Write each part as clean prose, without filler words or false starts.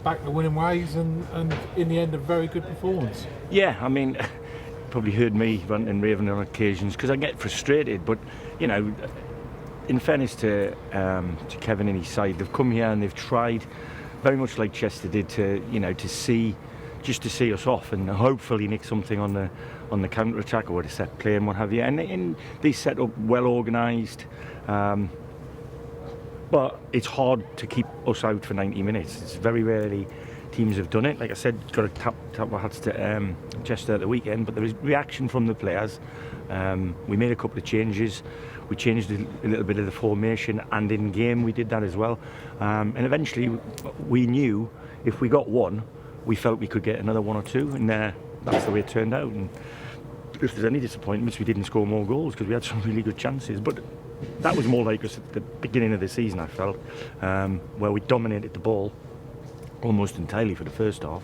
Back to winning ways and in the end a very good performance. Yeah, I mean, probably heard me ranting and raving on occasions because I get frustrated, but you know, in fairness to Kevin and his side, they've come here and they've tried very much like Chester did to see us off and hopefully nick something on the counter attack or the set play and what have you, and they set up well organised. But it's hard to keep us out for 90 minutes. It's very rarely teams have done it. Like I said, got to tap our hats to Chester at the weekend, but there was reaction from the players. We made a couple of changes. We changed a little bit of the formation, and in game we did that as well. And eventually we knew if we got one, we felt we could get another one or two, and that's the way it turned out. And if there's any disappointments, we didn't score more goals because we had some really good chances. But that was more like us at the beginning of the season, I felt, where we dominated the ball almost entirely for the first half.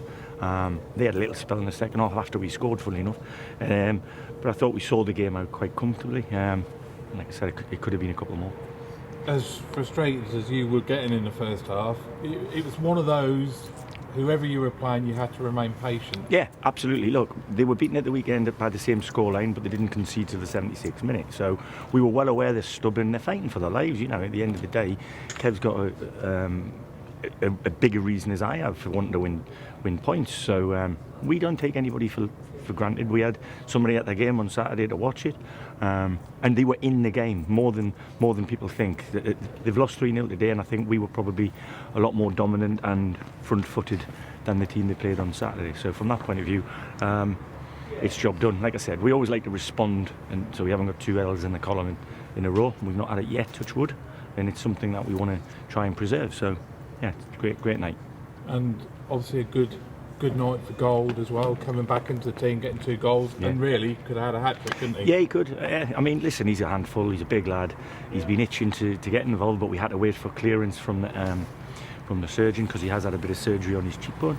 They had a little spell in the second half after we scored, funnily enough. But I thought we saw the game out quite comfortably. Like I said, it could have been a couple more. As frustrated as you were getting in the first half, it was one of those, whoever you were playing, you had to remain patient. Yeah, absolutely. Look, they were beaten at the weekend by the same scoreline, but they didn't concede to the 76th minute. So we were well aware they're stubborn, they're fighting for their lives. You know, at the end of the day, Kev's got a bigger reason as I have for wanting to win points. So we don't take anybody for granted. We had somebody at the game on Saturday to watch it, and they were in the game more than people think. They've lost 3-0 today, and I think we were probably a lot more dominant and front-footed than the team they played on Saturday. So from that point of view, it's job done. Like I said, we always like to respond, and so we haven't got 2 L's in the column in a row. We've not had it yet, touch wood, and it's something that we want to try and preserve. So yeah, it's a great night. And obviously a good night for Gold as well, coming back into the team, getting 2 goals, and really could have had a hat-trick, couldn't he? Yeah, he could. I mean, listen, he's a handful, he's a big lad, he's been itching to get involved, but we had to wait for clearance from the surgeon because he has had a bit of surgery on his cheekbone.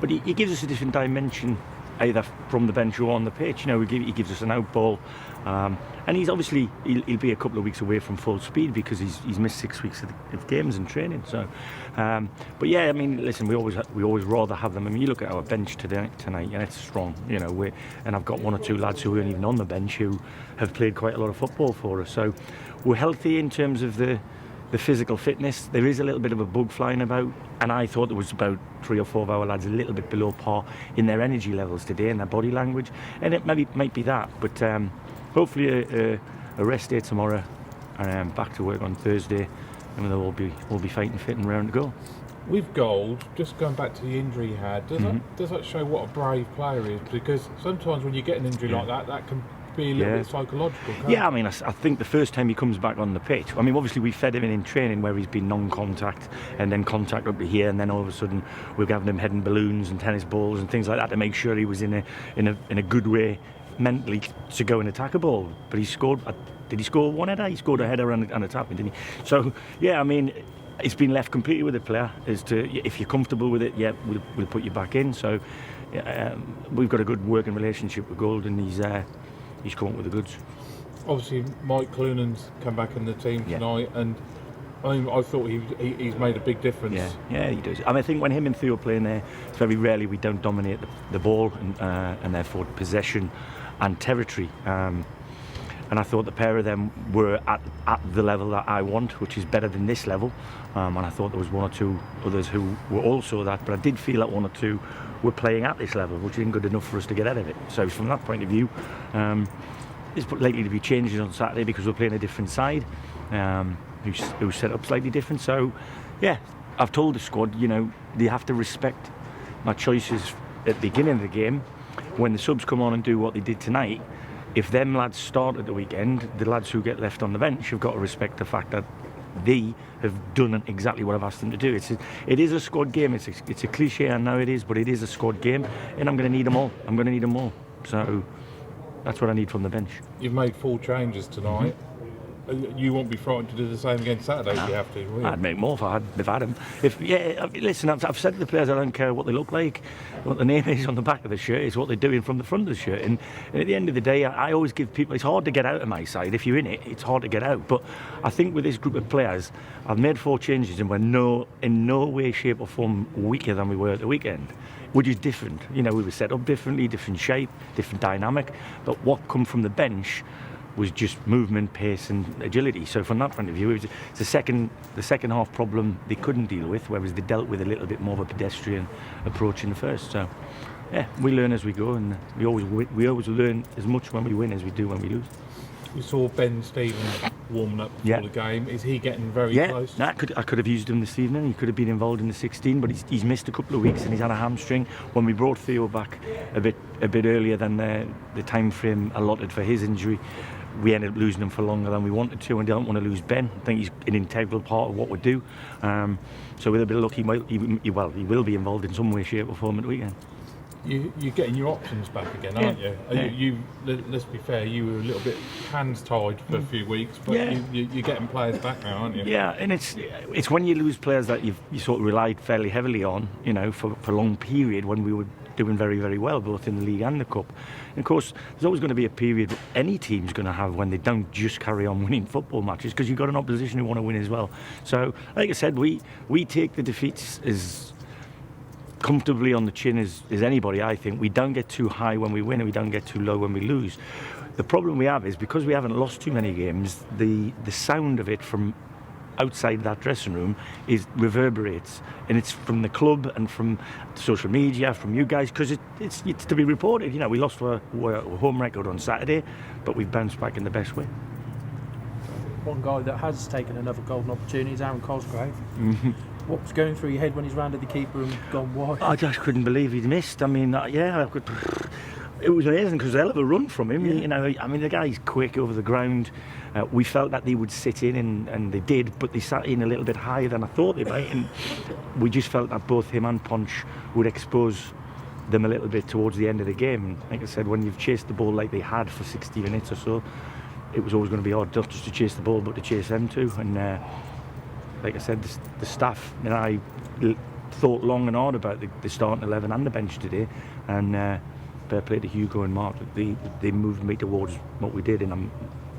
But he gives us a different dimension, either from the bench or on the pitch. You know, he gives us an out ball, and he's obviously he'll be a couple of weeks away from full speed because he's missed 6 weeks of games and training. So, but yeah, I mean, listen, we always rather have them. I mean, you look at our bench tonight, and it's strong. You know, and I've got 1 or 2 lads who aren't even on the bench who have played quite a lot of football for us. So we're healthy in terms of the physical fitness. There is a little bit of a bug flying about, and I thought there was about 3 or 4 of our lads a little bit below par in their energy levels today and their body language, and it might be that, but hopefully a rest day tomorrow and back to work on Thursday, and they'll all be fighting fit and round to go. With Gold, just going back to the injury he had, does that show what a brave player he is? Because sometimes when you get an injury like that can be a little bit psychological, can't I mean, I think the first time he comes back on the pitch, I mean, obviously we fed him in training where he's been non-contact and then contact up to here, and then all of a sudden we're having him heading balloons and tennis balls and things like that to make sure he was in a good way mentally to go and attack a ball. But he scored. Did he score one header? He scored a header and a tap in, didn't he? So yeah, I mean, it's been left completely with the player as to if you're comfortable with it. Yeah, we'll put you back in. So we've got a good working relationship with Gold, and he's come up with the goods. Obviously, Mike Cloonan's come back in the team tonight, and I thought he's made a big difference. Yeah, he does. I think when him and Theo are playing there, it's very rarely we don't dominate the ball and therefore possession and territory. And I thought the pair of them were at the level that I want, which is better than this level. And I thought there was one or two others who were also that, but I did feel that one or two were playing at this level, which isn't good enough for us to get out of it. So from that point of view, it's likely to be changes on Saturday because we're playing a different side, who's set up slightly different. So yeah, I've told the squad, they have to respect my choices at the beginning of the game. When the subs come on and do what they did tonight, if them lads start at the weekend, the lads who get left on the bench have got to respect the fact that they have done exactly what I've asked them to do. It is a squad game. It's a cliche, I know it is, but it is a squad game, and I'm going to need them all. So that's what I need from the bench. You've made 4 changes tonight. You won't be frightened to do the same again Saturday if you have to, will you? I'd make more if I had them. Listen, I've said to the players, I don't care what they look like, what the name is on the back of the shirt, it's what they're doing from the front of the shirt. And at the end of the day, I always give people, it's hard to get out of my side. If you're in it, it's hard to get out. But I think with this group of players, I've made 4 changes and we're in no way, shape or form weaker than we were at the weekend. Which is different. We were set up differently, different shape, different dynamic. But what come from the bench was just movement, pace and agility. So from that point of view, it's the second half problem they couldn't deal with, whereas they dealt with a little bit more of a pedestrian approach in the first. So yeah, we learn as we go, and we always learn as much when we win as we do when we lose. You saw Ben Stevens warming up before the game. Is he getting very close? I could have used him this evening. He could have been involved in the 16, but he's missed a couple of weeks and he's had a hamstring. When we brought Theo back a bit earlier than the time frame allotted for his injury, we ended up losing him for longer than we wanted to, and don't want to lose Ben. I think he's an integral part of what we do. So with a bit of luck, he will be involved in some way, shape or form at the weekend. You're getting your options back again, aren't you? Let's be fair, you were a little bit hands tied for a few weeks, but you're getting players back now, aren't you? Yeah, and it's when you lose players that you sort of relied fairly heavily on, for a long period when we were doing very, very well, both in the league and the cup. And of course, there's always going to be a period any team's going to have when they don't just carry on winning football matches, because you've got an opposition who want to win as well. So, like I said, we take the defeats as comfortably on the chin as anybody. I think we don't get too high when we win and we don't get too low when we lose. The problem we have is because we haven't lost too many games, the sound of it from outside that dressing room reverberates, and it's from the club and from social media, from you guys, because it's to be reported. We lost our home record on Saturday, but we've bounced back in the best way. One guy that has taken another golden opportunity is Aaron Cosgrave. What was going through your head when he's rounded the keeper and gone wide? I just couldn't believe he'd missed. I mean, it was amazing because a hell of a run from him. The guy's quick over the ground. We felt that they would sit in, and they did, but they sat in a little bit higher than I thought they might, and we just felt that both him and Ponch would expose them a little bit towards the end of the game. And like I said, when you've chased the ball like they had for 60 minutes or so, it was always going to be hard, not just to chase the ball, but to chase them too. And like I said, the staff and I thought long and hard about the starting 11 and the bench today, and fair play to Hugo and Mark. They moved me towards what we did, and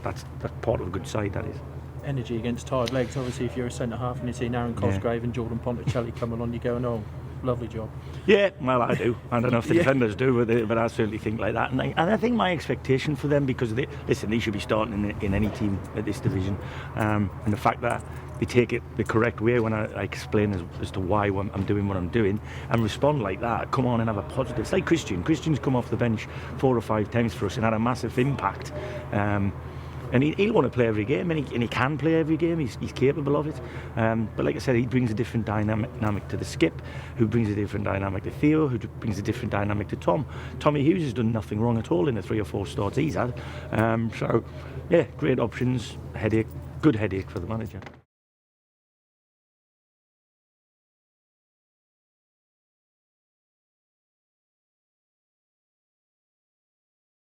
that's part of a good side, that is. Energy against tired legs. Obviously, if you're a centre half and you see Aaron Cosgrave and Jordan Ponticelli coming on, you're going, oh, lovely job. Yeah, well, I do. I don't know if the defenders do, but I certainly think like that. And I think my expectation for them, because they should be starting in any team at this division, and the fact that they take it the correct way when I explain as to why I'm doing what I'm doing, and respond like that, come on and have a positive. It's like Christian's come off the bench 4 or 5 times for us and had a massive impact. And he'll want to play every game, and he can play every game. He's capable of it. But like I said, he brings a different dynamic to the skip, who brings a different dynamic to Theo, who brings a different dynamic to Tom. Tommy Hughes has done nothing wrong at all in the 3 or 4 starts he's had. So, yeah, great options. Good headache for the manager.